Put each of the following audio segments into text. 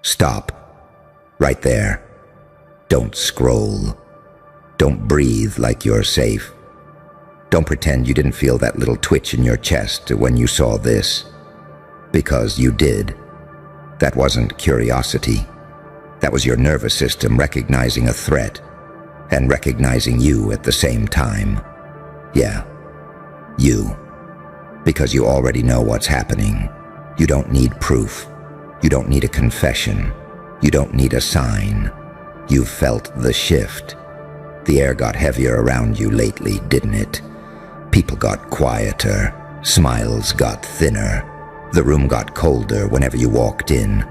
Stop. Right there. Don't scroll. Don't breathe like you're safe. Don't pretend you didn't feel that little twitch in your chest when you saw this. Because you did. That wasn't curiosity. That was your nervous system recognizing a threat and recognizing you at the same time. Yeah, you. Because you already know what's happening. You don't need proof. You don't need a confession. You don't need a sign. You've felt the shift. The air got heavier around you lately, didn't it? People got quieter. Smiles got thinner. The room got colder whenever you walked in,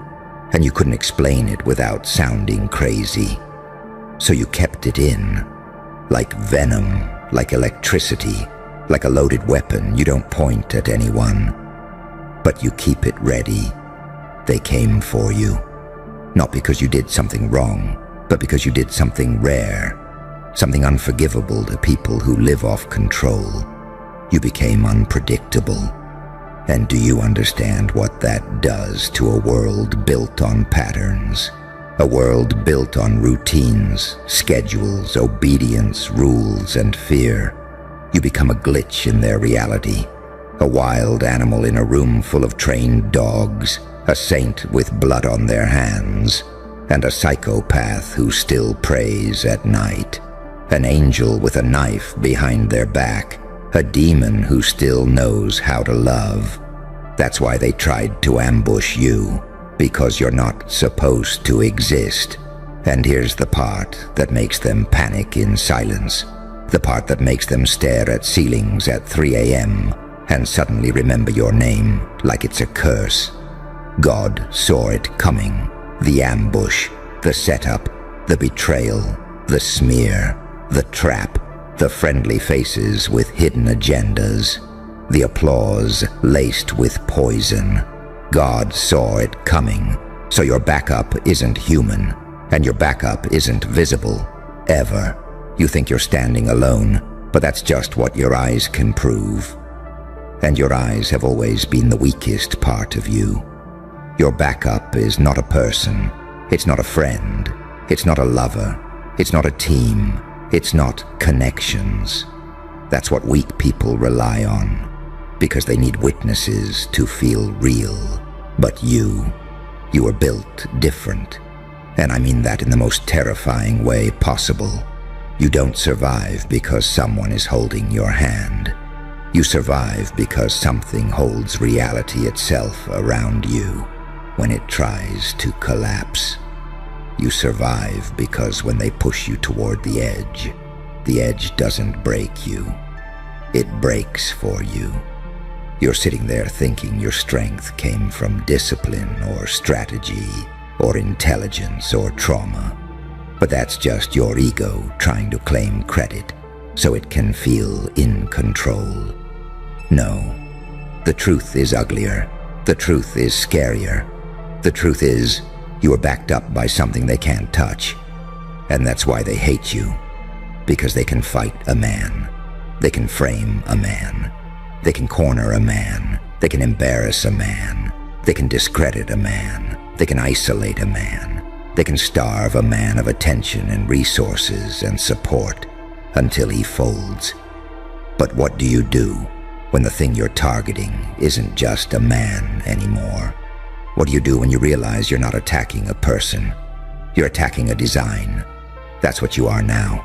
and you couldn't explain it without sounding crazy. So you kept it in, like venom, like electricity, like a loaded weapon you don't point at anyone. But you keep it ready. They came for you. Not because you did something wrong, but because you did something rare, something unforgivable to people who live off control. You became unpredictable. And do you understand what that does to a world built on patterns? A world built on routines, schedules, obedience, rules, and fear. You become a glitch in their reality. A wild animal in a room full of trained dogs, a saint with blood on their hands, and a psychopath who still prays at night. An angel with a knife behind their back, a demon who still knows how to love. That's why they tried to ambush you, because you're not supposed to exist. And here's the part that makes them panic in silence, the part that makes them stare at ceilings at 3 a.m. and suddenly remember your name like it's a curse. God saw it coming, the ambush, the setup, the betrayal, the smear, the trap, the friendly faces with hidden agendas, the applause laced with poison. God saw it coming, so your backup isn't human, and your backup isn't visible, ever. You think you're standing alone, but that's just what your eyes can prove. And your eyes have always been the weakest part of you. Your backup is not a person, it's not a friend, it's not a lover, it's not a team, it's not connections. That's what weak people rely on, because they need witnesses to feel real. But you were built different, and I mean that in the most terrifying way possible. You don't survive because someone is holding your hand. You survive because something holds reality itself around you when it tries to collapse. You survive because when they push you toward the edge doesn't break you. It breaks for you. You're sitting there thinking your strength came from discipline or strategy or intelligence or trauma. But that's just your ego trying to claim credit so it can feel in control. No, the truth is uglier. The truth is scarier. The truth is, you are backed up by something they can't touch. And that's why they hate you. Because they can fight a man. They can frame a man. They can corner a man. They can embarrass a man. They can discredit a man. They can isolate a man. They can starve a man of attention and resources and support until he folds. But what do you do when the thing you're targeting isn't just a man anymore? What do you do when you realize you're not attacking a person? You're attacking a design. That's what you are now.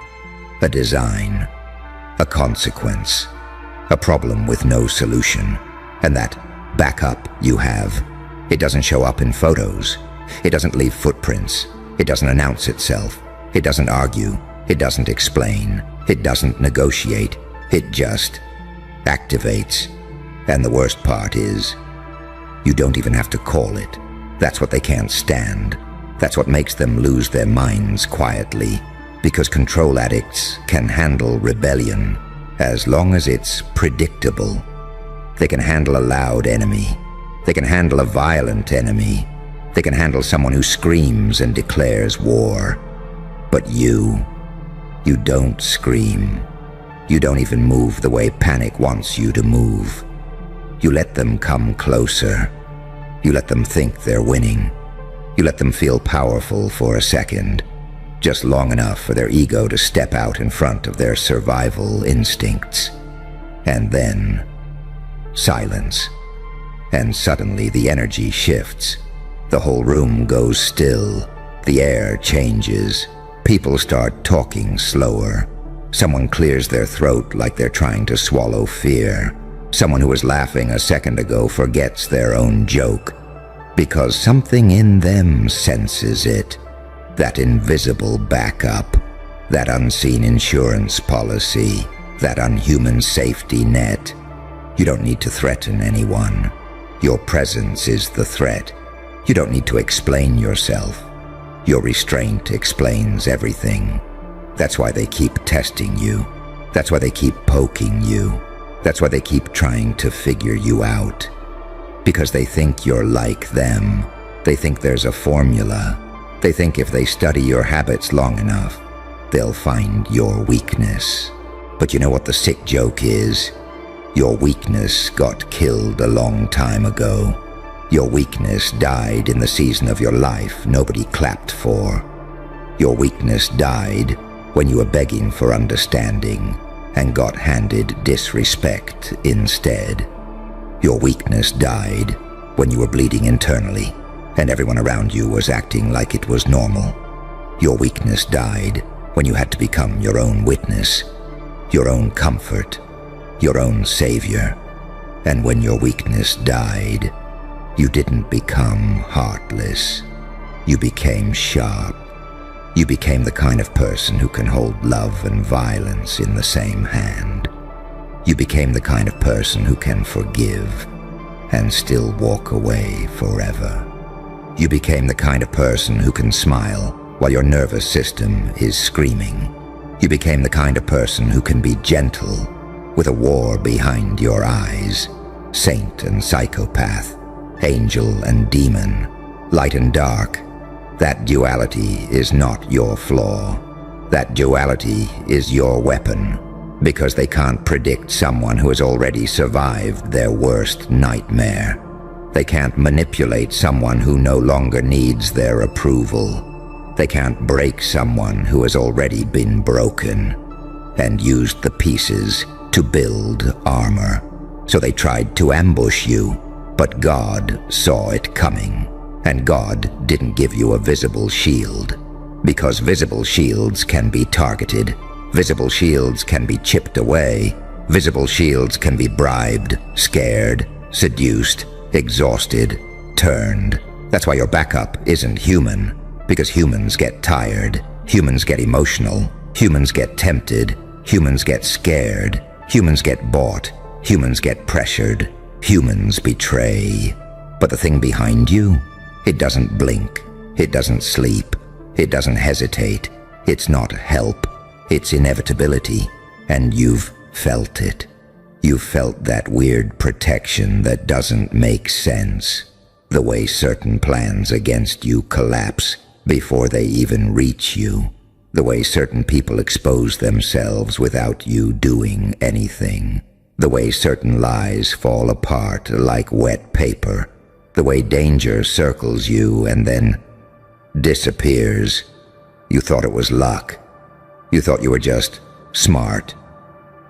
A design. A consequence. A problem with no solution. And that backup you have, it doesn't show up in photos. It doesn't leave footprints. It doesn't announce itself. It doesn't argue. It doesn't explain. It doesn't negotiate. It just activates. And the worst part is, you don't even have to call it. That's what they can't stand. That's what makes them lose their minds quietly. Because control addicts can handle rebellion as long as it's predictable. They can handle a loud enemy. They can handle a violent enemy. They can handle someone who screams and declares war. But you don't scream. You don't even move the way panic wants you to move. You let them come closer. You let them think they're winning. You let them feel powerful for a second, just long enough for their ego to step out in front of their survival instincts. And then, silence. And suddenly the energy shifts. The whole room goes still. The air changes. People start talking slower. Someone clears their throat like they're trying to swallow fear. Someone who was laughing a second ago forgets their own joke, because something in them senses it. That invisible backup, that unseen insurance policy, that unhuman safety net. You don't need to threaten anyone. Your presence is the threat. You don't need to explain yourself. Your restraint explains everything. That's why they keep testing you. That's why they keep poking you. That's why they keep trying to figure you out. Because they think you're like them. They think there's a formula. They think if they study your habits long enough, they'll find your weakness. But you know what the sick joke is? Your weakness got killed a long time ago. Your weakness died in the season of your life nobody clapped for. Your weakness died when you were begging for understanding and got handed disrespect instead. Your weakness died when you were bleeding internally and everyone around you was acting like it was normal. Your weakness died when you had to become your own witness, your own comfort, your own savior. And when your weakness died, you didn't become heartless. You became sharp. You became the kind of person who can hold love and violence in the same hand. You became the kind of person who can forgive and still walk away forever. You became the kind of person who can smile while your nervous system is screaming. You became the kind of person who can be gentle with a war behind your eyes, saint and psychopath, angel and demon, light and dark. That duality is not your flaw. That duality is your weapon, because they can't predict someone who has already survived their worst nightmare. They can't manipulate someone who no longer needs their approval. They can't break someone who has already been broken and used the pieces to build armor. So they tried to ambush you, but God saw it coming, and God didn't give you a visible shield, because visible shields can be targeted, visible shields can be chipped away, visible shields can be bribed, scared, seduced, exhausted, turned. That's why your backup isn't human, because humans get tired, humans get emotional, humans get tempted, humans get scared, humans get bought, humans get pressured, humans betray. But the thing behind you, it doesn't blink, it doesn't sleep, it doesn't hesitate, it's not help, it's inevitability, and you've felt it. You've felt that weird protection that doesn't make sense, the way certain plans against you collapse before they even reach you, the way certain people expose themselves without you doing anything, the way certain lies fall apart like wet paper, the way danger circles you and then disappears. You thought it was luck. You thought you were just smart.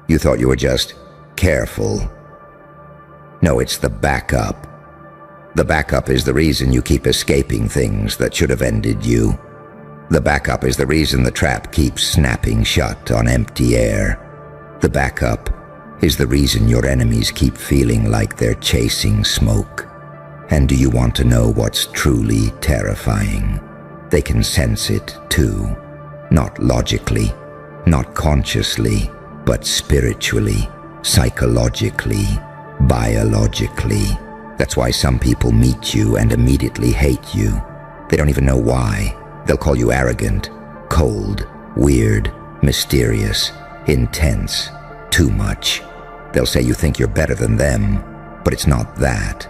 You thought you were just careful. No, it's the backup. The backup is the reason you keep escaping things that should have ended you. The backup is the reason the trap keeps snapping shut on empty air. The backup is the reason your enemies keep feeling like they're chasing smoke. And do you want to know what's truly terrifying? They can sense it too. Not logically, not consciously, but spiritually, psychologically, biologically. That's why some people meet you and immediately hate you. They don't even know why. They'll call you arrogant, cold, weird, mysterious, intense, too much. They'll say you think you're better than them, but it's not that.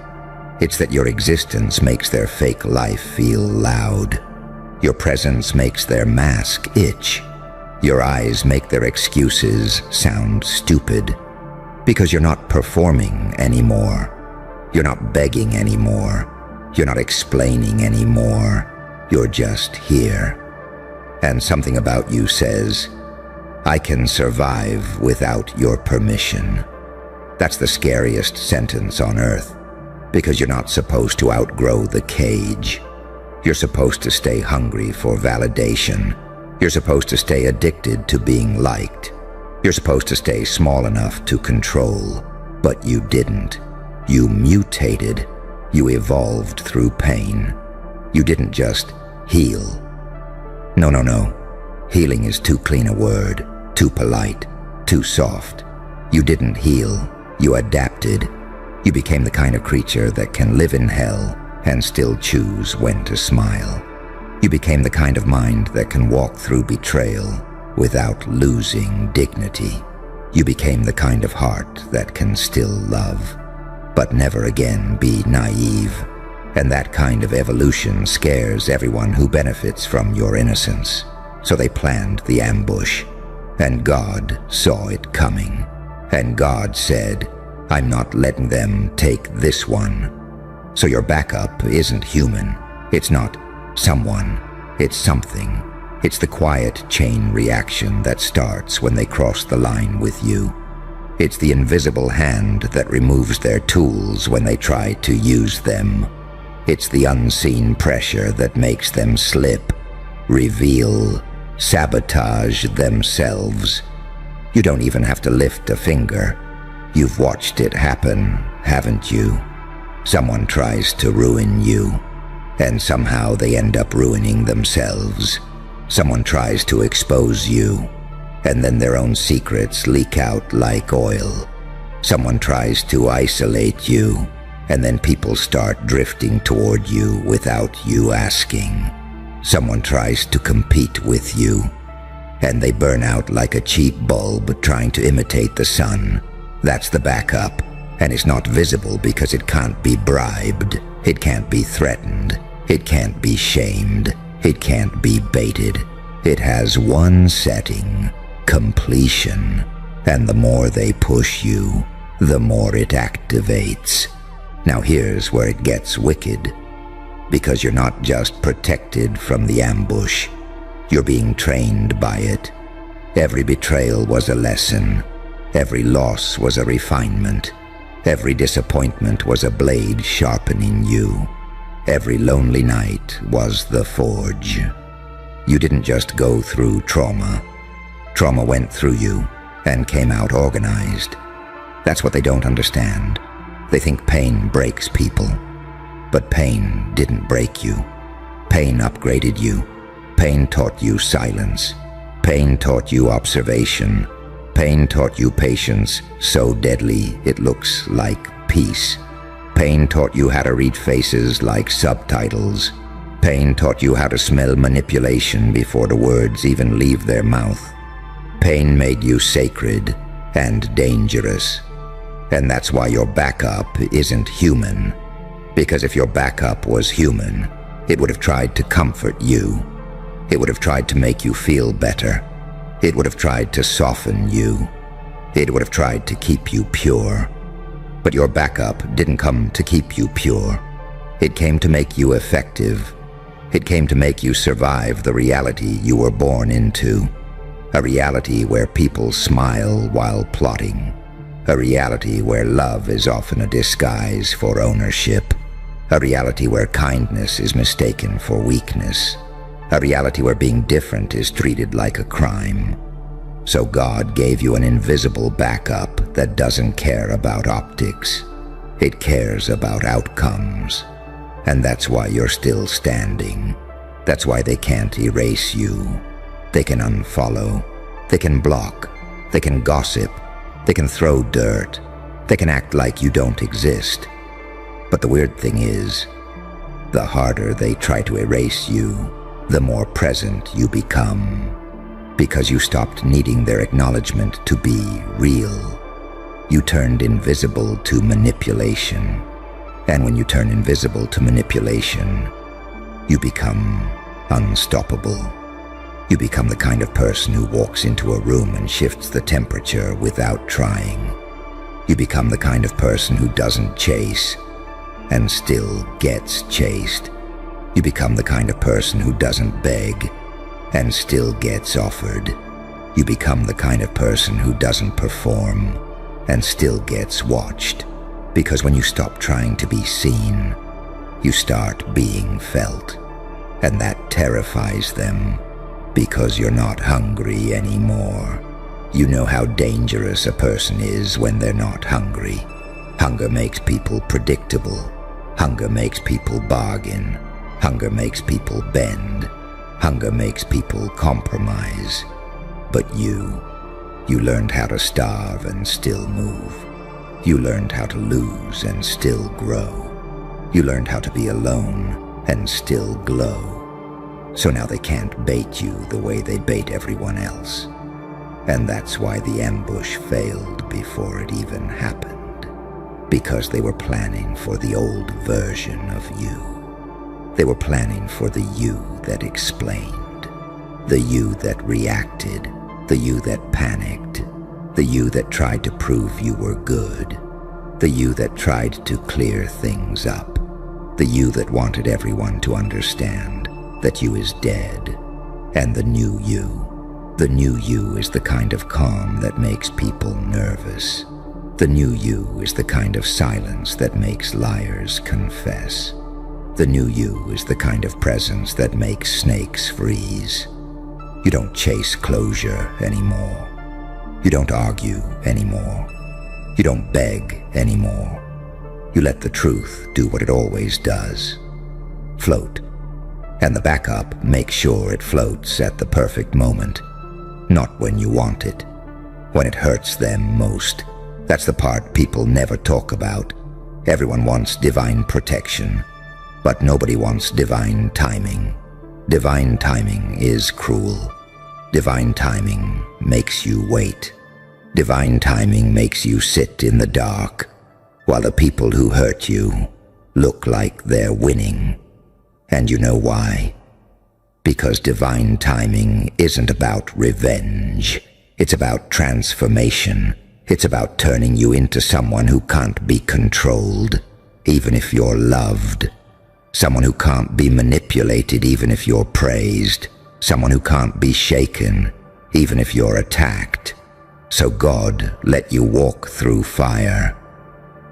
It's that your existence makes their fake life feel loud. Your presence makes their mask itch. Your eyes make their excuses sound stupid. Because you're not performing anymore. You're not begging anymore. You're not explaining anymore. You're just here. And something about you says, I can survive without your permission. That's the scariest sentence on earth, because you're not supposed to outgrow the cage. You're supposed to stay hungry for validation. You're supposed to stay addicted to being liked. You're supposed to stay small enough to control, but you didn't. You mutated. You evolved through pain. You didn't just heal. No. Healing is too clean a word, too polite, too soft. You didn't heal. You adapted. You became the kind of creature that can live in hell and still choose when to smile. You became the kind of mind that can walk through betrayal without losing dignity. You became the kind of heart that can still love, but never again be naive. And that kind of evolution scares everyone who benefits from your innocence. So they planned the ambush, and God saw it coming. And God said, I'm not letting them take this one. So your backup isn't human. It's not someone. It's something. It's the quiet chain reaction that starts when they cross the line with you. It's the invisible hand that removes their tools when they try to use them. It's the unseen pressure that makes them slip, reveal, sabotage themselves. You don't even have to lift a finger. You've watched it happen, haven't you? Someone tries to ruin you, and somehow they end up ruining themselves. Someone tries to expose you, and then their own secrets leak out like oil. Someone tries to isolate you, and then people start drifting toward you without you asking. Someone tries to compete with you, and they burn out like a cheap bulb trying to imitate the sun. That's the backup, and it's not visible because it can't be bribed. It can't be threatened. It can't be shamed. It can't be baited. It has one setting, completion. And the more they push you, the more it activates. Now here's where it gets wicked. Because you're not just protected from the ambush. You're being trained by it. Every betrayal was a lesson. Every loss was a refinement. Every disappointment was a blade sharpening you. Every lonely night was the forge. You didn't just go through trauma. Trauma went through you and came out organized. That's what they don't understand. They think pain breaks people. But pain didn't break you. Pain upgraded you. Pain taught you silence. Pain taught you observation. Pain taught you patience so deadly it looks like peace. Pain taught you how to read faces like subtitles. Pain taught you how to smell manipulation before the words even leave their mouth. Pain made you sacred and dangerous. And that's why your backup isn't human. Because if your backup was human, it would have tried to comfort you. It would have tried to make you feel better. It would have tried to soften you. It would have tried to keep you pure. But your backup didn't come to keep you pure. It came to make you effective. It came to make you survive the reality you were born into. A reality where people smile while plotting. A reality where love is often a disguise for ownership. A reality where kindness is mistaken for weakness. A reality where being different is treated like a crime. So God gave you an invisible backup that doesn't care about optics. It cares about outcomes. And that's why you're still standing. That's why they can't erase you. They can unfollow. They can block. They can gossip. They can throw dirt. They can act like you don't exist. But the weird thing is, the harder they try to erase you, the more present you become. Because you stopped needing their acknowledgement to be real. You turned invisible to manipulation. And when you turn invisible to manipulation, you become unstoppable. You become the kind of person who walks into a room and shifts the temperature without trying. You become the kind of person who doesn't chase. and still gets chased. You become the kind of person who doesn't beg and still gets offered. You become the kind of person who doesn't perform and still gets watched. Because when you stop trying to be seen, you start being felt. And that terrifies them because you're not hungry anymore. You know how dangerous a person is when they're not hungry. Hunger makes people predictable. Hunger makes people bargain. Hunger makes people bend. Hunger makes people compromise. But you learned how to starve and still move. You learned how to lose and still grow. You learned how to be alone and still glow. So now they can't bait you the way they bait everyone else. And that's why the ambush failed before it even happened. Because they were planning for the old version of you. They were planning for the you that explained. The you that reacted. The you that panicked. The you that tried to prove you were good. The you that tried to clear things up. The you that wanted everyone to understand that you is dead. And the new you is the kind of calm that makes people nervous. The new you is the kind of silence that makes liars confess. The new you is the kind of presence that makes snakes freeze. You don't chase closure anymore. You don't argue anymore. You don't beg anymore. You let the truth do what it always does. Float. And the backup makes sure it floats at the perfect moment. Not when you want it. When it hurts them most. That's the part people never talk about. Everyone wants divine protection, but nobody wants divine timing. Divine timing is cruel. Divine timing makes you wait. Divine timing makes you sit in the dark, while the people who hurt you look like they're winning. And you know why? Because divine timing isn't about revenge. It's about transformation. It's about turning you into someone who can't be controlled, even if you're loved. Someone who can't be manipulated, even if you're praised. Someone who can't be shaken, even if you're attacked. So God let you walk through fire,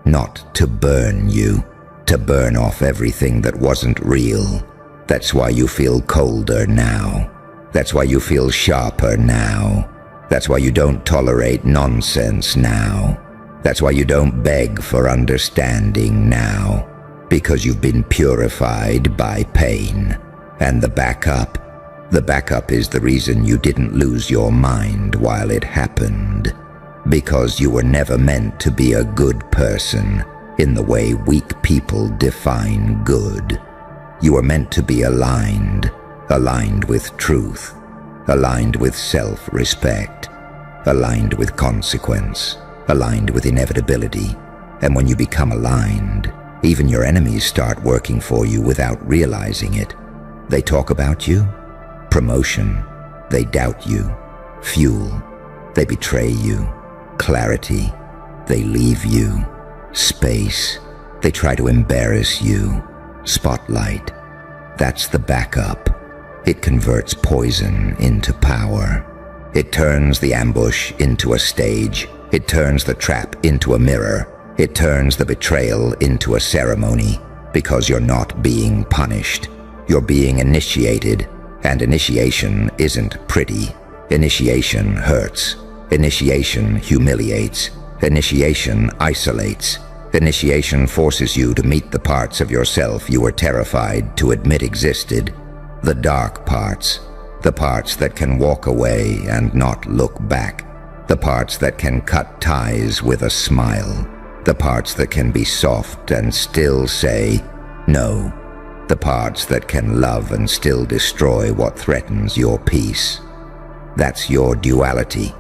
not to burn you, to burn off everything that wasn't real. That's why you feel colder now. That's why you feel sharper now. That's why you don't tolerate nonsense now. That's why you don't beg for understanding now. Because you've been purified by pain. And the backup is the reason you didn't lose your mind while it happened. Because you were never meant to be a good person in the way weak people define good. You were meant to be aligned with truth, aligned with self-respect, aligned with consequence, aligned with inevitability. And when you become aligned, even your enemies start working for you without realizing it. They talk about you, promotion. They doubt you, fuel. They betray you, clarity. They leave you, space. They try to embarrass you, spotlight. That's the backup. It converts poison into power. It turns the ambush into a stage. It turns the trap into a mirror. It turns the betrayal into a ceremony. Because you're not being punished. You're being initiated. And initiation isn't pretty. Initiation hurts. Initiation humiliates. Initiation isolates. Initiation forces you to meet the parts of yourself you were terrified to admit existed. The dark parts. The parts that can walk away and not look back. The parts that can cut ties with a smile. The parts that can be soft and still say no. The parts that can love and still destroy what threatens your peace. That's your duality.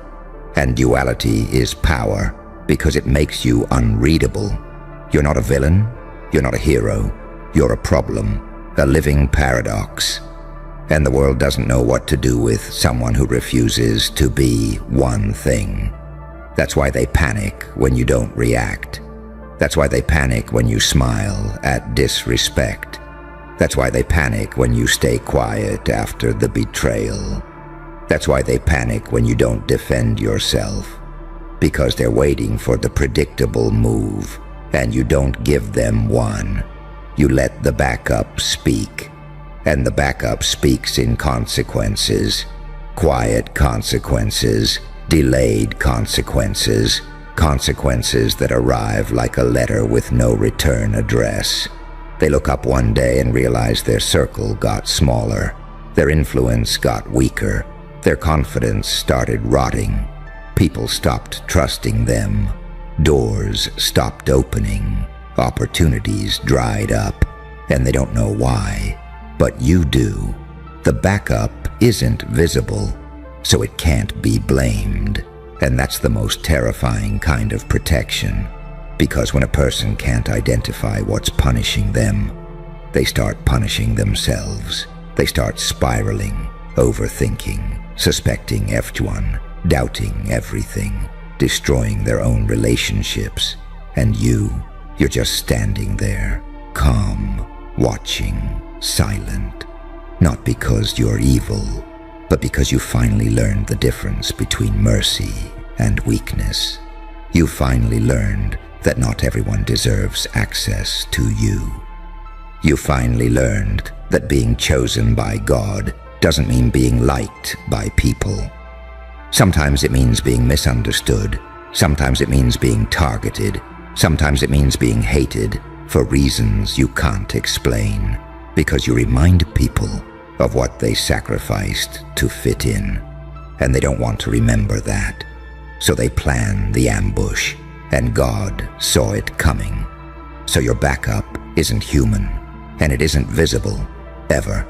And duality is power, because it makes you unreadable. You're not a villain. You're not a hero. You're a problem, a living paradox. And the world doesn't know what to do with someone who refuses to be one thing. That's why they panic when you don't react. That's why they panic when you smile at disrespect. That's why they panic when you stay quiet after the betrayal. That's why they panic when you don't defend yourself. Because they're waiting for the predictable move, and you don't give them one. You let the backup speak, and the backup speaks in consequences. Quiet consequences, delayed consequences, consequences that arrive like a letter with no return address. They look up one day and realize their circle got smaller, their influence got weaker, their confidence started rotting. People stopped trusting them. Doors stopped opening. Opportunities dried up, and they don't know why. But you do. The backup isn't visible, so it can't be blamed. And that's the most terrifying kind of protection. Because when a person can't identify what's punishing them, they start punishing themselves. They start spiraling, overthinking, suspecting everyone, doubting everything, destroying their own relationships. And you're just standing there, calm, watching, silent. Not because you're evil, but because you finally learned the difference between mercy and weakness. You finally learned that not everyone deserves access to you. You finally learned that being chosen by God doesn't mean being liked by people. Sometimes it means being misunderstood. Sometimes it means being targeted. Sometimes it means being hated for reasons you can't explain, because you remind people of what they sacrificed to fit in, and they don't want to remember that. So they plan the ambush, and God saw it coming. So your backup isn't human, and it isn't visible, ever.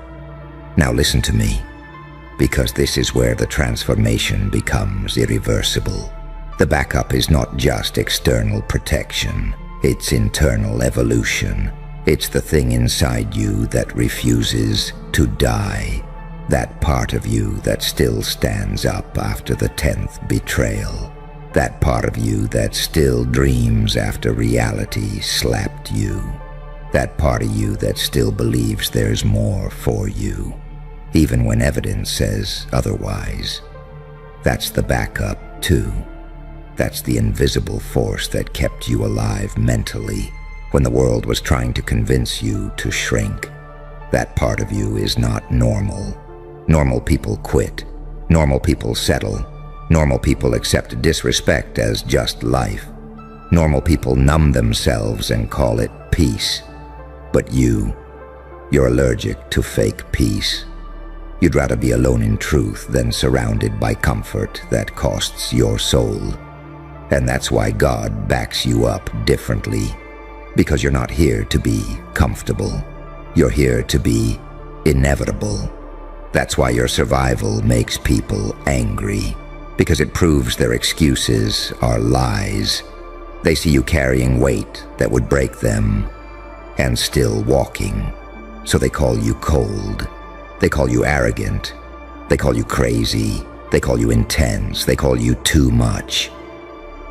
Now listen to me, because this is where the transformation becomes irreversible. The backup is not just external protection, it's internal evolution. It's the thing inside you that refuses to die. That part of you that still stands up after the 10th betrayal. That part of you that still dreams after reality slapped you. That part of you that still believes there's more for you, even when evidence says otherwise. That's the backup, too. That's the invisible force that kept you alive mentally when the world was trying to convince you to shrink. That part of you is not normal. Normal people quit. Normal people settle. Normal people accept disrespect as just life. Normal people numb themselves and call it peace. But you're allergic to fake peace. You'd rather be alone in truth than surrounded by comfort that costs your soul. And that's why God backs you up differently. Because you're not here to be comfortable. You're here to be inevitable. That's why your survival makes people angry. Because it proves their excuses are lies. They see you carrying weight that would break them, and still walking. So they call you cold. They call you arrogant. They call you crazy. They call you intense. They call you too much.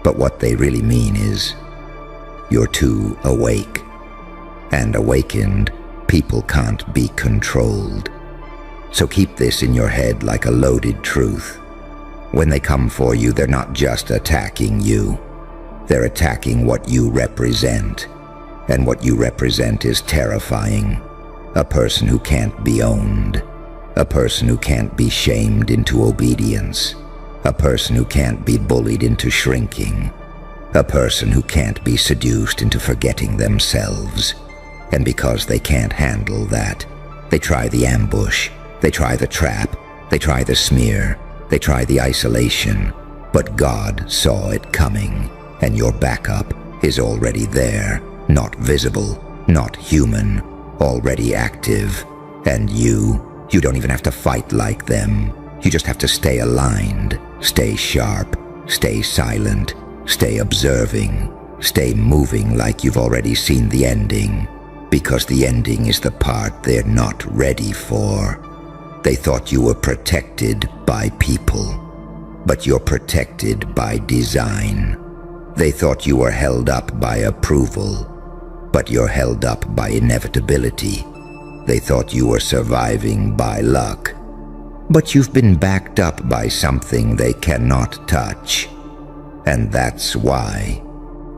But what they really mean is, you're too awake. And awakened, people can't be controlled. So keep this in your head like a loaded truth. When they come for you, they're not just attacking you. They're attacking what you represent. And what you represent is terrifying. A person who can't be owned. A person who can't be shamed into obedience. A person who can't be bullied into shrinking. A person who can't be seduced into forgetting themselves. And because they can't handle that, they try the ambush, they try the trap, they try the smear, they try the isolation. But God saw it coming, and your backup is already there, not visible, not human, already active. And you don't even have to fight like them. You just have to stay aligned, stay sharp, stay silent, stay observing, stay moving like you've already seen the ending, because the ending is the part they're not ready for. They thought you were protected by people, but you're protected by design. They thought you were held up by approval, but you're held up by inevitability. They thought you were surviving by luck, but you've been backed up by something they cannot touch. And that's why,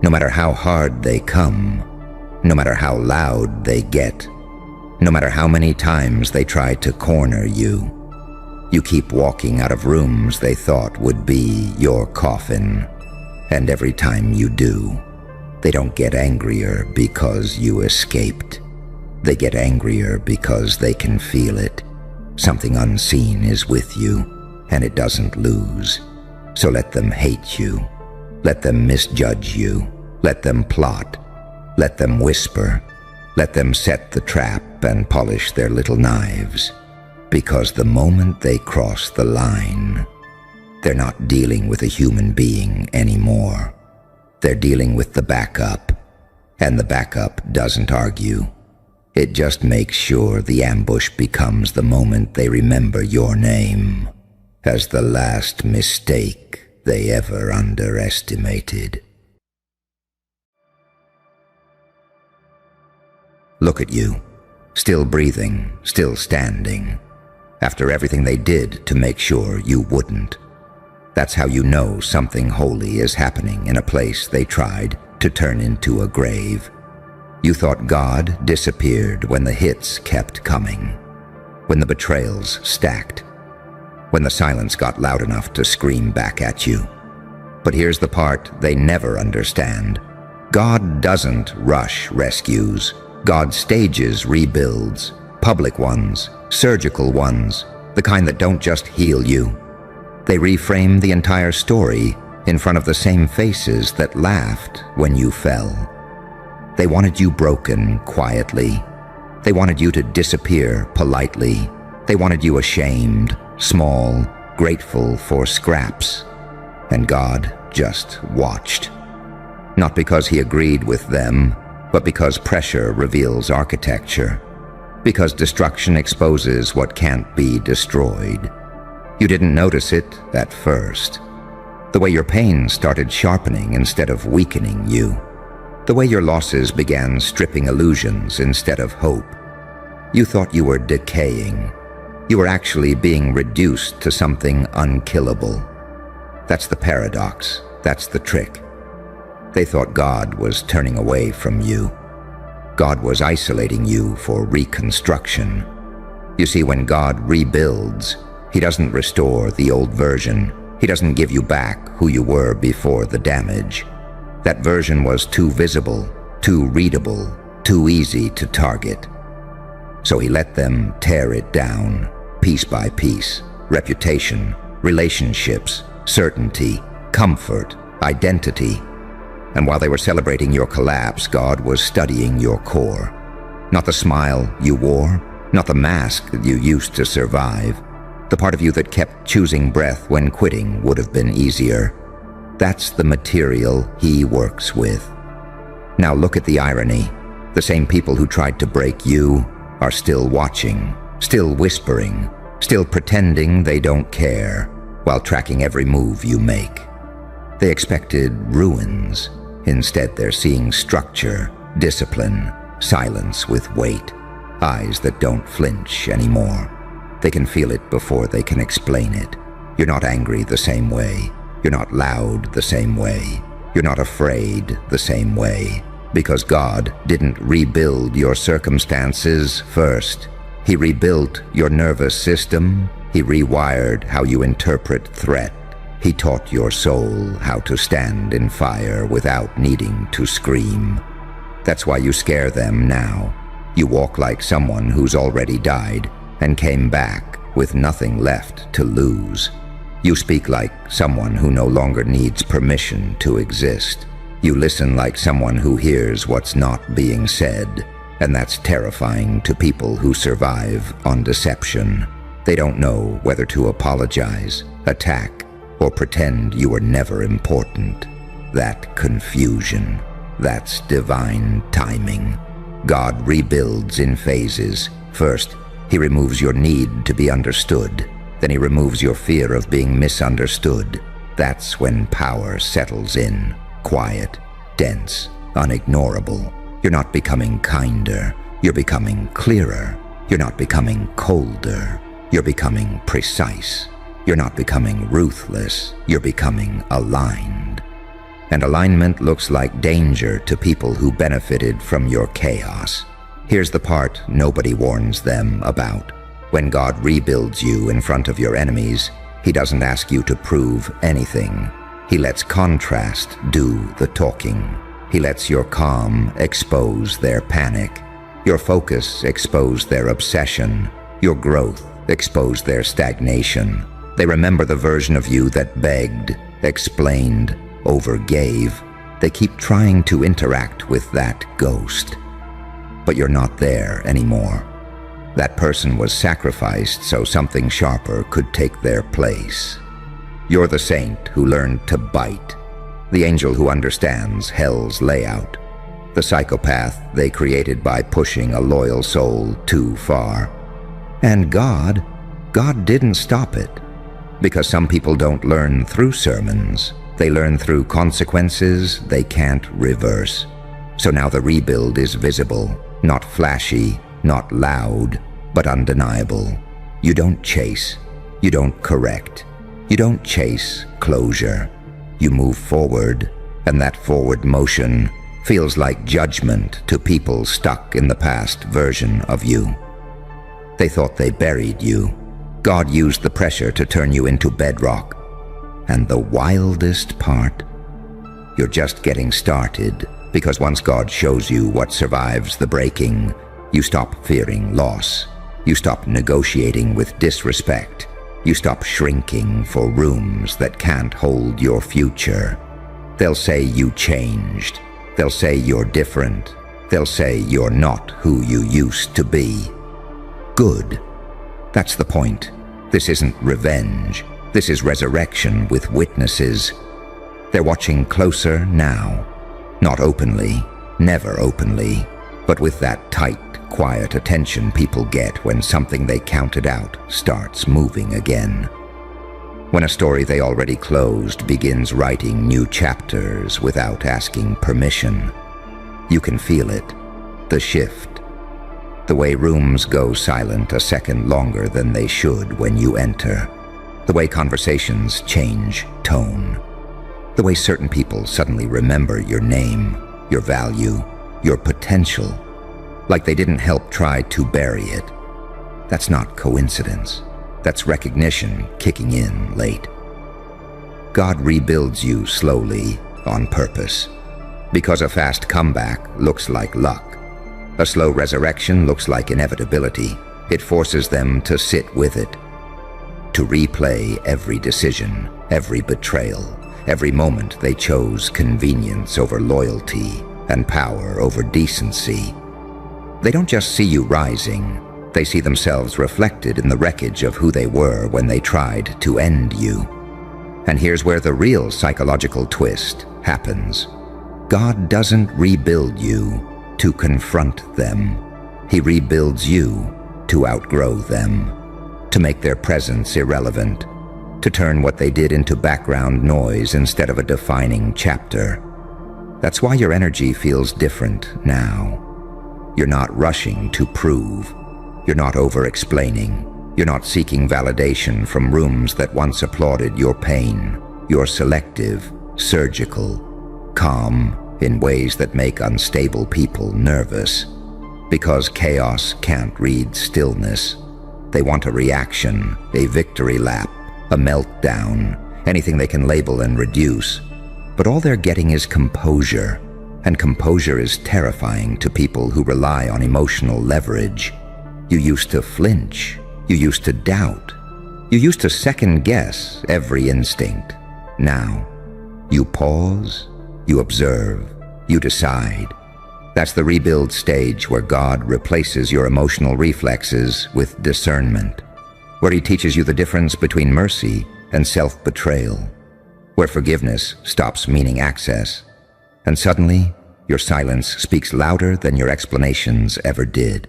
no matter how hard they come, no matter how loud they get, no matter how many times they try to corner you, you keep walking out of rooms they thought would be your coffin. And every time you do, they don't get angrier because you escaped. They get angrier because they can feel it. Something unseen is with you, and it doesn't lose. So let them hate you. Let them misjudge you. Let them plot. Let them whisper. Let them set the trap and polish their little knives. Because the moment they cross the line, they're not dealing with a human being anymore. They're dealing with the backup, and the backup doesn't argue. It just makes sure the ambush becomes the moment they remember your name as the last mistake they ever underestimated. Look at you, still breathing, still standing, after everything they did to make sure you wouldn't. That's how you know something holy is happening in a place they tried to turn into a grave. You thought God disappeared when the hits kept coming, when the betrayals stacked, when the silence got loud enough to scream back at you. But here's the part they never understand. God doesn't rush rescues. God stages rebuilds, public ones, surgical ones, the kind that don't just heal you. They reframe the entire story in front of the same faces that laughed when you fell. They wanted you broken quietly. They wanted you to disappear politely. They wanted you ashamed, small, grateful for scraps. And God just watched. Not because he agreed with them, but because pressure reveals architecture. Because destruction exposes what can't be destroyed. You didn't notice it at first. The way your pain started sharpening instead of weakening you. The way your losses began stripping illusions instead of hope. You thought you were decaying. You were actually being reduced to something unkillable. That's the paradox. That's the trick. They thought God was turning away from you. God was isolating you for reconstruction. You see, when God rebuilds, he doesn't restore the old version. He doesn't give you back who you were before the damage. That version was too visible, too readable, too easy to target. So he let them tear it down, piece by piece. Reputation, relationships, certainty, comfort, identity. And while they were celebrating your collapse, God was studying your core. Not the smile you wore, not the mask you used to survive, the part of you that kept choosing breath when quitting would have been easier. That's the material he works with. Now look at the irony. The same people who tried to break you are still watching, still whispering, still pretending they don't care, while tracking every move you make. They expected ruins. Instead, they're seeing structure, discipline, silence with weight, eyes that don't flinch anymore. They can feel it before they can explain it. You're not angry the same way. You're not loud the same way. You're not afraid the same way. Because God didn't rebuild your circumstances first. He rebuilt your nervous system. He rewired how you interpret threat. He taught your soul how to stand in fire without needing to scream. That's why you scare them now. You walk like someone who's already died and came back with nothing left to lose. You speak like someone who no longer needs permission to exist. You listen like someone who hears what's not being said, and that's terrifying to people who survive on deception. They don't know whether to apologize, attack, or pretend you were never important. That confusion, that's divine timing. God rebuilds in phases. First, he removes your need to be understood. Then he removes your fear of being misunderstood. That's when power settles in. quiet, dense, unignorable. You're not becoming kinder. You're becoming clearer. You're not becoming colder. You're becoming precise. You're not becoming ruthless. You're becoming aligned. And alignment looks like danger to people who benefited from your chaos. Here's the part nobody warns them about. When God rebuilds you in front of your enemies, He doesn't ask you to prove anything. He lets contrast do the talking. He lets your calm expose their panic, your focus expose their obsession, your growth expose their stagnation. They remember the version of you that begged, explained, overgave. They keep trying to interact with that ghost. But you're not there anymore. That person was sacrificed so something sharper could take their place. You're the saint who learned to bite, the angel who understands hell's layout, the psychopath they created by pushing a loyal soul too far. And God didn't stop it, because some people don't learn through sermons. They learn through consequences they can't reverse. So now the rebuild is visible, not flashy, not loud, but undeniable. You don't chase. You don't correct. You don't chase closure. You move forward, and that forward motion feels like judgment to people stuck in the past version of you. They thought they buried you. God used the pressure to turn you into bedrock. And the wildest part, you're just getting started, because once God shows you what survives the breaking, you stop fearing loss. You stop negotiating with disrespect. You stop shrinking for rooms that can't hold your future. They'll say you changed. They'll say you're different. They'll say you're not who you used to be. Good. That's the point. This isn't revenge. This is resurrection with witnesses. They're watching closer now. Not openly, never openly, but with that tight, quiet attention people get when something they counted out starts moving again. When a story they already closed begins writing new chapters without asking permission. You can feel it, the shift. The way rooms go silent a second longer than they should when you enter. The way conversations change tone. The way certain people suddenly remember your name, your value, your potential, like they didn't help try to bury it. That's not coincidence. That's recognition kicking in late. God rebuilds you slowly on purpose, because a fast comeback looks like luck. A slow resurrection looks like inevitability. It forces them to sit with it, to replay every decision, every betrayal, every moment they chose convenience over loyalty and power over decency. They don't just see you rising, they see themselves reflected in the wreckage of who they were when they tried to end you. And here's where the real psychological twist happens. God doesn't rebuild you to confront them. He rebuilds you to outgrow them, to make their presence irrelevant, to turn what they did into background noise instead of a defining chapter. That's why your energy feels different now. You're not rushing to prove. You're not over-explaining. You're not seeking validation from rooms that once applauded your pain. You're selective, surgical, calm in ways that make unstable people nervous. Because chaos can't read stillness. They want a reaction, a victory lap, a meltdown, anything they can label and reduce. But all they're getting is composure, and composure is terrifying to people who rely on emotional leverage. You used to flinch. You used to doubt. You used to second-guess every instinct. Now, you pause, you observe, you decide. That's the rebuild stage where God replaces your emotional reflexes with discernment, where He teaches you the difference between mercy and self-betrayal, where forgiveness stops meaning access, and suddenly your silence speaks louder than your explanations ever did.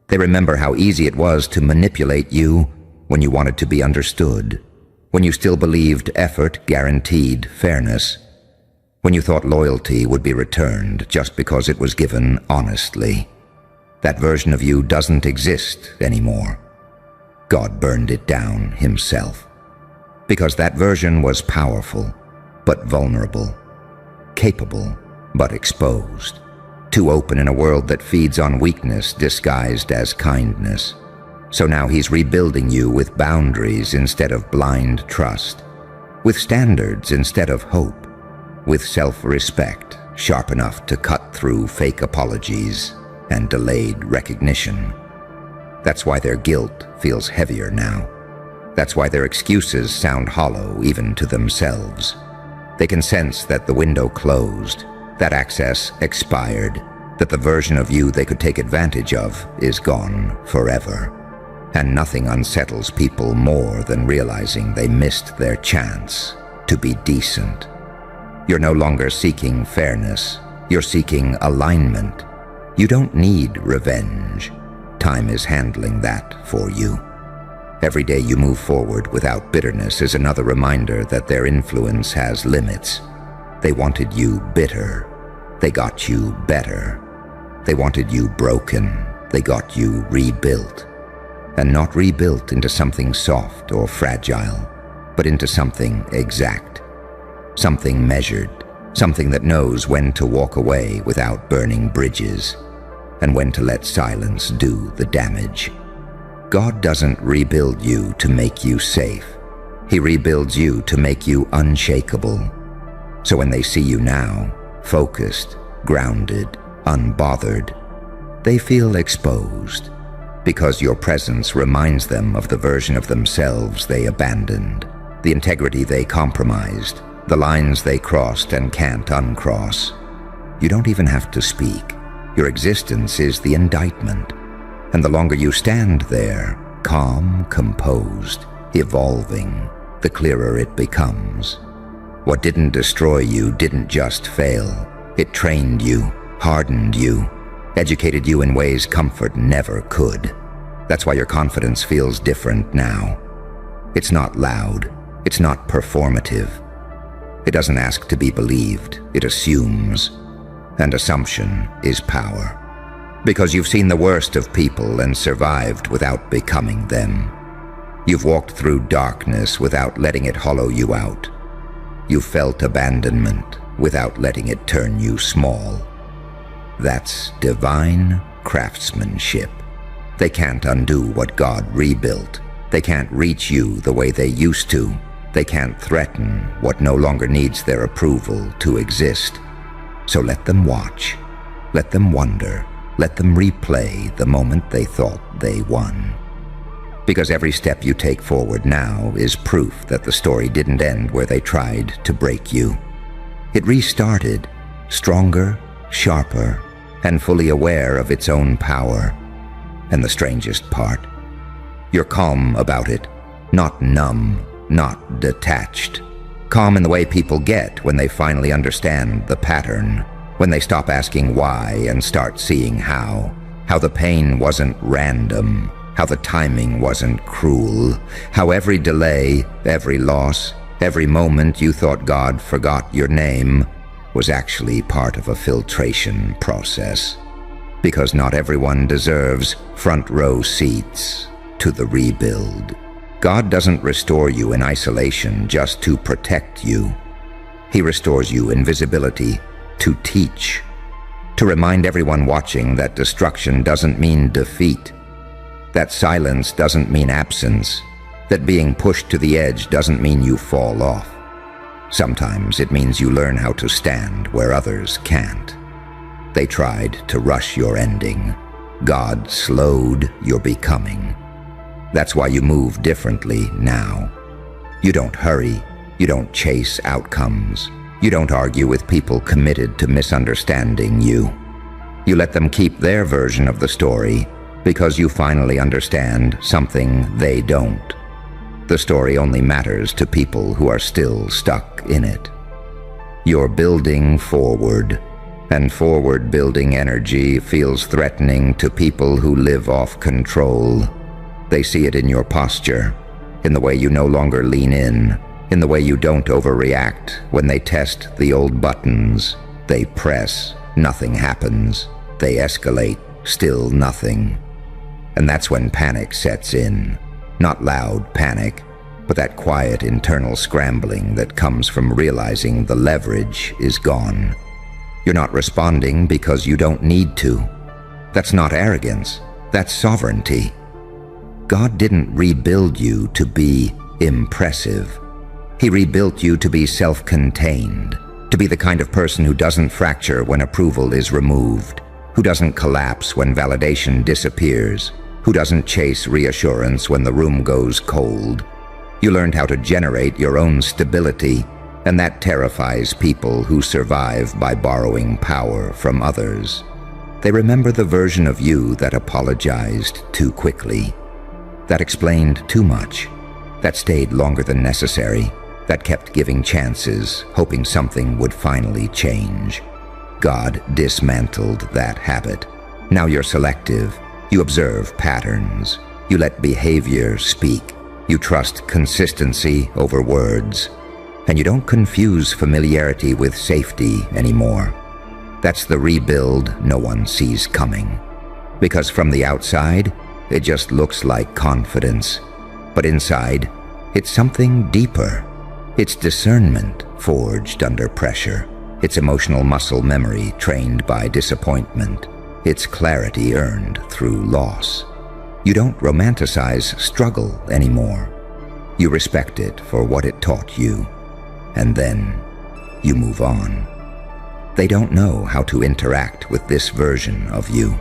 They remember how easy it was to manipulate you when you wanted to be understood, when you still believed effort guaranteed fairness, when you thought loyalty would be returned just because it was given honestly. That version of you doesn't exist anymore. God burned it down himself. Because that version was powerful, but vulnerable. Capable, but exposed. Too open in a world that feeds on weakness disguised as kindness. So now he's rebuilding you with boundaries instead of blind trust. With standards instead of hope. With self-respect sharp enough to cut through fake apologies and delayed recognition. That's why their guilt feels heavier now. That's why their excuses sound hollow even to themselves. They can sense that the window closed, that access expired, that the version of you they could take advantage of is gone forever. And nothing unsettles people more than realizing they missed their chance to be decent. You're no longer seeking fairness. You're seeking alignment. You don't need revenge. Time is handling that for you. Every day you move forward without bitterness is another reminder that their influence has limits. They wanted you bitter. They got you better. They wanted you broken. They got you rebuilt. And not rebuilt into something soft or fragile, but into something exact. Something measured. Something that knows when to walk away without burning bridges, and when to let silence do the damage. God doesn't rebuild you to make you safe. He rebuilds you to make you unshakable. So when they see you now, focused, grounded, unbothered, they feel exposed, because your presence reminds them of the version of themselves they abandoned, the integrity they compromised, the lines they crossed and can't uncross. You don't even have to speak. Your existence is the indictment. And the longer you stand there, calm, composed, evolving, the clearer it becomes. What didn't destroy you didn't just fail. It trained you, hardened you, educated you in ways comfort never could. That's why your confidence feels different now. It's not loud. It's not performative. It doesn't ask to be believed. It assumes. And assumption is power. Because you've seen the worst of people and survived without becoming them. You've walked through darkness without letting it hollow you out. You've felt abandonment without letting it turn you small. That's divine craftsmanship. They can't undo what God rebuilt. They can't reach you the way they used to. They can't threaten what no longer needs their approval to exist. So let them watch. Let them wonder. Let them replay the moment they thought they won. Because every step you take forward now is proof that the story didn't end where they tried to break you. It restarted, stronger, sharper, and fully aware of its own power. And the strangest part, you're calm about it, not numb, not detached. Calm in the way people get when they finally understand the pattern, when they stop asking why and start seeing how the pain wasn't random, how the timing wasn't cruel, how every delay, every loss, every moment you thought God forgot your name was actually part of a filtration process. Because not everyone deserves front row seats to the rebuild. God doesn't restore you in isolation just to protect you. He restores you in visibility to teach, to remind everyone watching that destruction doesn't mean defeat, that silence doesn't mean absence, that being pushed to the edge doesn't mean you fall off. Sometimes it means you learn how to stand where others can't. They tried to rush your ending. God slowed your becoming. That's why you move differently now. You don't hurry. You don't chase outcomes. You don't argue with people committed to misunderstanding you. You let them keep their version of the story because you finally understand something they don't. The story only matters to people who are still stuck in it. You're building forward, and forward-building energy feels threatening to people who live off control. They see it in your posture, in the way you no longer lean in, in the way you don't overreact when they test the old buttons. They press, nothing happens. They escalate, still nothing. And that's when panic sets in. Not loud panic, but that quiet internal scrambling that comes from realizing the leverage is gone. You're not responding because you don't need to. That's not arrogance, that's sovereignty. God didn't rebuild you to be impressive. He rebuilt you to be self-contained, to be the kind of person who doesn't fracture when approval is removed, who doesn't collapse when validation disappears, who doesn't chase reassurance when the room goes cold. You learned how to generate your own stability, and that terrifies people who survive by borrowing power from others. They remember the version of you that apologized too quickly, that explained too much, that stayed longer than necessary, that kept giving chances, hoping something would finally change. God dismantled that habit. Now you're selective. You observe patterns. You let behavior speak. You trust consistency over words. And you don't confuse familiarity with safety anymore. That's the rebuild no one sees coming. Because from the outside, it just looks like confidence. But inside, it's something deeper. It's discernment forged under pressure. It's emotional muscle memory trained by disappointment. It's clarity earned through loss. You don't romanticize struggle anymore. You respect it for what it taught you. And then you move on. They don't know how to interact with this version of you.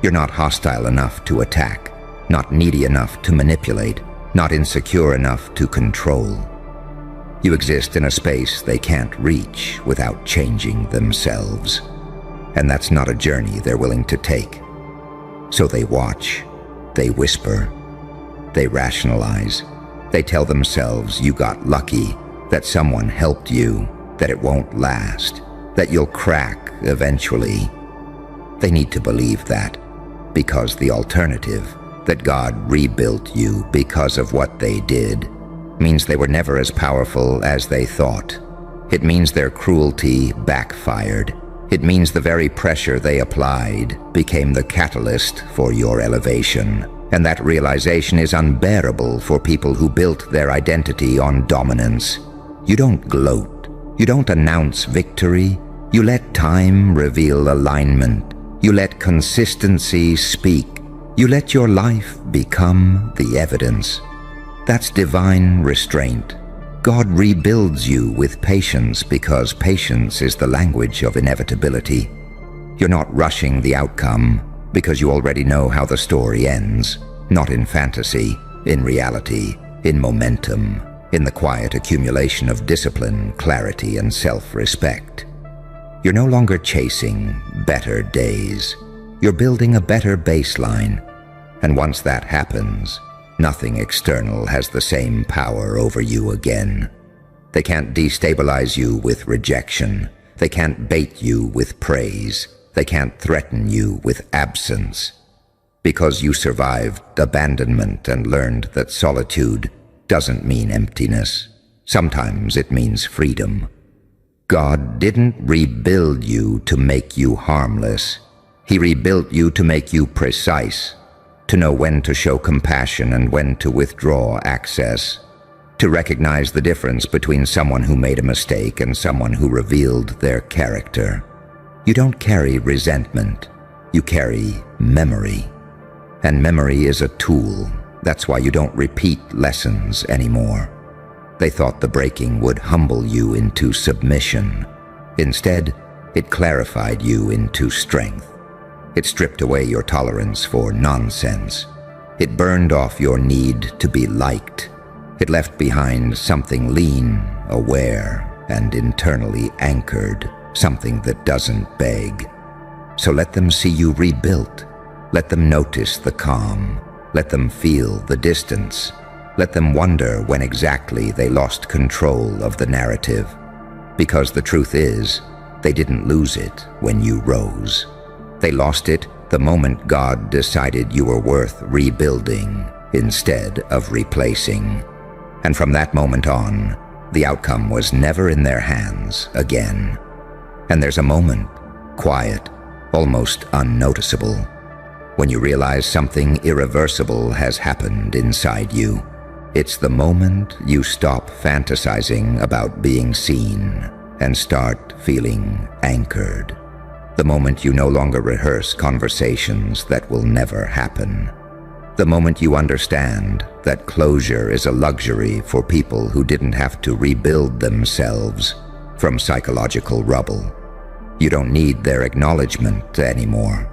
You're not hostile enough to attack, not needy enough to manipulate, not insecure enough to control. You exist in a space they can't reach without changing themselves. And that's not a journey they're willing to take. So they watch, they whisper, they rationalize. They tell themselves you got lucky, that someone helped you, that it won't last, that you'll crack eventually. They need to believe that, because the alternative, that God rebuilt you because of what they did, means they were never as powerful as they thought. It means their cruelty backfired. It means the very pressure they applied became the catalyst for your elevation. And that realization is unbearable for people who built their identity on dominance. You don't gloat. You don't announce victory. You let time reveal alignment. You let consistency speak. You let your life become the evidence. That's divine restraint. God rebuilds you with patience because patience is the language of inevitability. You're not rushing the outcome because you already know how the story ends. Not in fantasy, in reality, in momentum, in the quiet accumulation of discipline, clarity, and self-respect. You're no longer chasing better days. You're building a better baseline. And once that happens, nothing external has the same power over you again. They can't destabilize you with rejection. They can't bait you with praise. They can't threaten you with absence. Because you survived abandonment and learned that solitude doesn't mean emptiness. Sometimes it means freedom. God didn't rebuild you to make you harmless. He rebuilt you to make you precise, to know when to show compassion and when to withdraw access, to recognize the difference between someone who made a mistake and someone who revealed their character. You don't carry resentment, you carry memory. And memory is a tool. That's why you don't repeat lessons anymore. They thought the breaking would humble you into submission. Instead, it clarified you into strength. It stripped away your tolerance for nonsense. It burned off your need to be liked. It left behind something lean, aware, and internally anchored, something that doesn't beg. So let them see you rebuilt. Let them notice the calm. Let them feel the distance. Let them wonder when exactly they lost control of the narrative. Because the truth is, they didn't lose it when you rose. They lost it the moment God decided you were worth rebuilding instead of replacing. And from that moment on, The outcome was never in their hands again. And there's a moment, quiet, almost unnoticeable, when you realize something irreversible has happened inside you. It's the moment you stop fantasizing about being seen and start feeling anchored. The moment you no longer rehearse conversations that will never happen. The moment you understand that closure is a luxury for people who didn't have to rebuild themselves from psychological rubble. You don't need their acknowledgement anymore.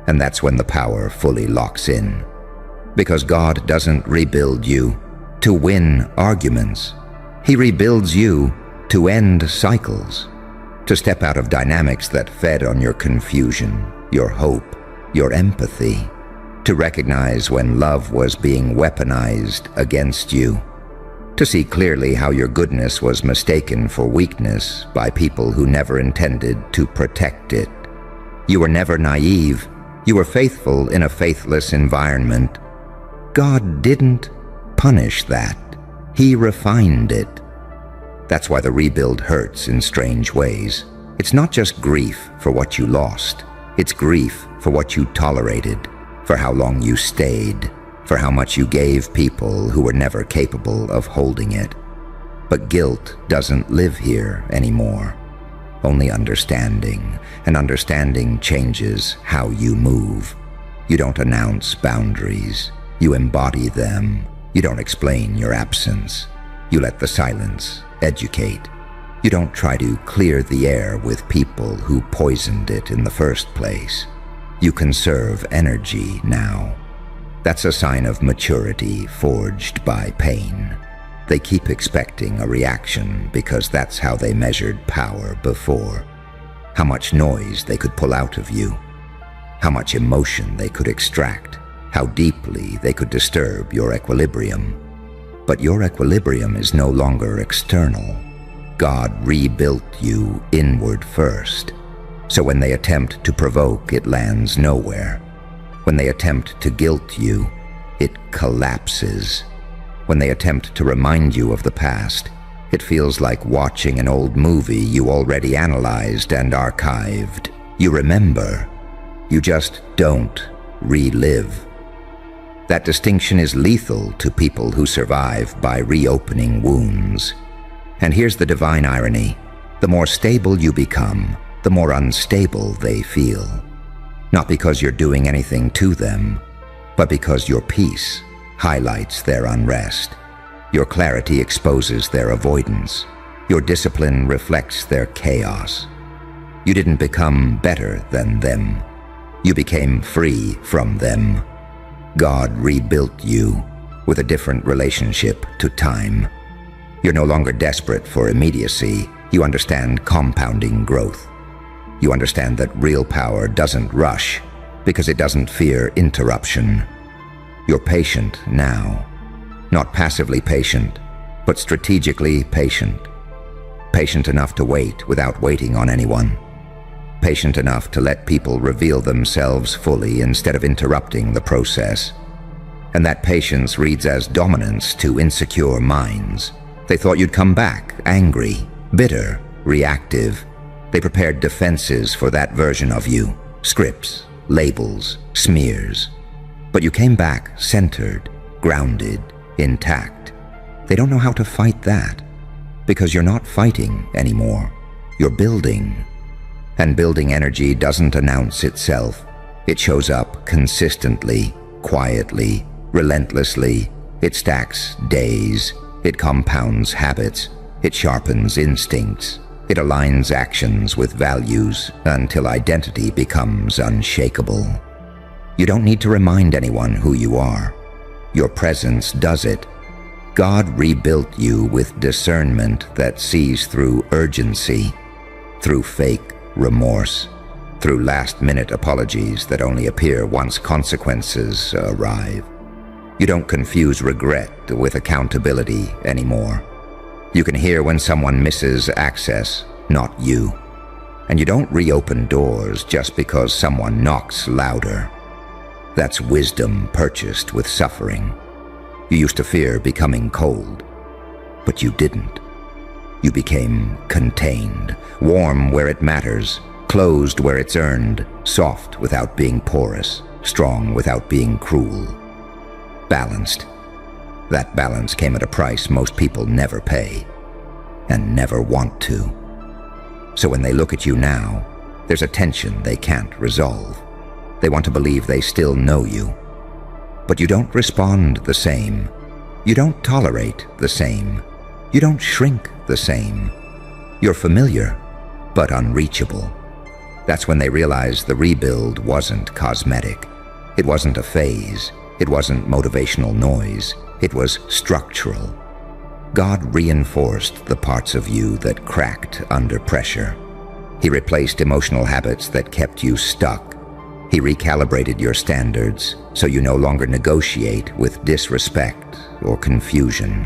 And that's when the power fully locks in. Because God doesn't rebuild you to win arguments. He rebuilds you to end cycles, to step out of dynamics that fed on your confusion, your hope, your empathy, to recognize when love was being weaponized against you, to see clearly how your goodness was mistaken for weakness by people who never intended to protect it. You were never naive. You were faithful in a faithless environment. God didn't punish that. He refined it. That's why the rebuild hurts in strange ways. It's not just grief for what you lost. It's grief for what you tolerated, for how long you stayed, for how much you gave people who were never capable of holding it. But guilt doesn't live here anymore. Only understanding, and understanding changes how you move. You don't announce boundaries. You embody them. You don't explain your absence. You let the silence educate. You don't try to clear the air with people who poisoned it in the first place. You conserve energy now. That's a sign of maturity forged by pain. They keep expecting a reaction because that's how they measured power before. How much noise they could pull out of you. How much emotion they could extract. How deeply they could disturb your equilibrium. But your equilibrium is no longer external. God rebuilt you inward first. So when they attempt to provoke, it lands nowhere. When they attempt to guilt you, it collapses. When they attempt to remind you of the past, it feels like watching an old movie you already analyzed and archived. You remember. You just don't relive. That distinction is lethal to people who survive by reopening wounds. And here's the divine irony. The more stable you become, the more unstable they feel. Not because you're doing anything to them, but because your peace highlights their unrest. Your clarity exposes their avoidance. Your discipline reflects their chaos. You didn't become better than them. You became free from them. God rebuilt you with a different relationship to time. You're no longer desperate for immediacy. You understand compounding growth. You understand that real power doesn't rush because it doesn't fear interruption. You're patient now. Not passively patient, but strategically patient. Patient enough to wait without waiting on anyone. Patient enough to let people reveal themselves fully instead of interrupting the process. And that patience reads as dominance to insecure minds. They thought you'd come back angry, bitter, reactive. They prepared defenses for that version of you. Scripts, labels, smears. But you came back centered, grounded, intact. They don't know how to fight that, because you're not fighting anymore. You're building. And building energy doesn't announce itself. It shows up consistently, quietly, relentlessly. It stacks days. It compounds habits. It sharpens instincts. It aligns actions with values until identity becomes unshakable. You don't need to remind anyone who you are. Your presence does it. God rebuilt you with discernment that sees through urgency, through fake remorse, through last-minute apologies that only appear once consequences arrive. You don't confuse regret with accountability anymore. You can hear when someone misses access, not you. And you don't reopen doors just because someone knocks louder. That's wisdom purchased with suffering. You used to fear becoming cold, but you didn't. You became contained, warm where it matters, closed where it's earned, soft without being porous, strong without being cruel. Balanced. That balance came at a price most people never pay, and never want to. So when they look at you now, there's a tension they can't resolve. They want to believe they still know you. But you don't respond the same. You don't tolerate the same. You don't shrink the same. You're familiar, but unreachable. That's when they realize the rebuild wasn't cosmetic. It wasn't a phase. It wasn't motivational noise. It was structural. God reinforced the parts of you that cracked under pressure. He replaced emotional habits that kept you stuck. He recalibrated your standards so you no longer negotiate with disrespect or confusion.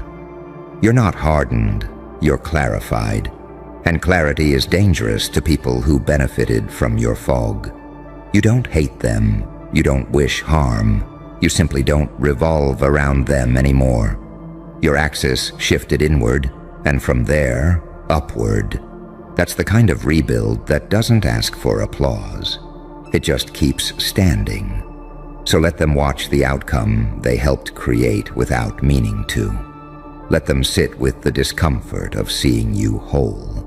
You're not hardened, you're clarified. And clarity is dangerous to people who benefited from your fog. You don't hate them, you don't wish harm, you simply don't revolve around them anymore. Your axis shifted inward, and from there, upward. That's the kind of rebuild that doesn't ask for applause. It just keeps standing. So let them watch the outcome they helped create without meaning to. Let them sit with the discomfort of seeing you whole.